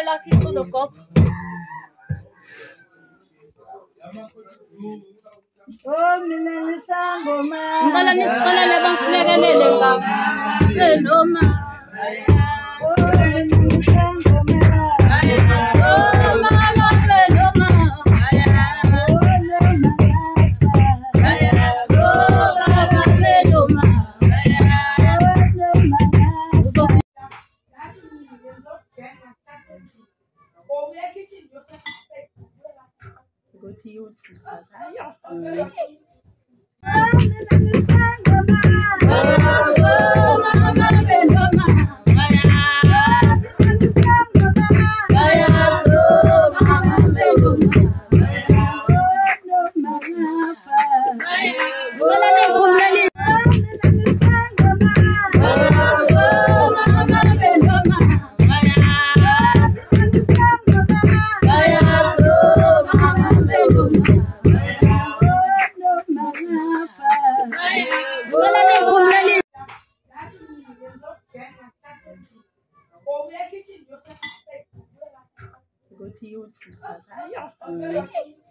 la kitu loko. Oh, mina sango ma. Ngala nisikala lebansilekelele nga. Noma. Oh, mina sango ma. Oh, mama noma. Go to you to go to you to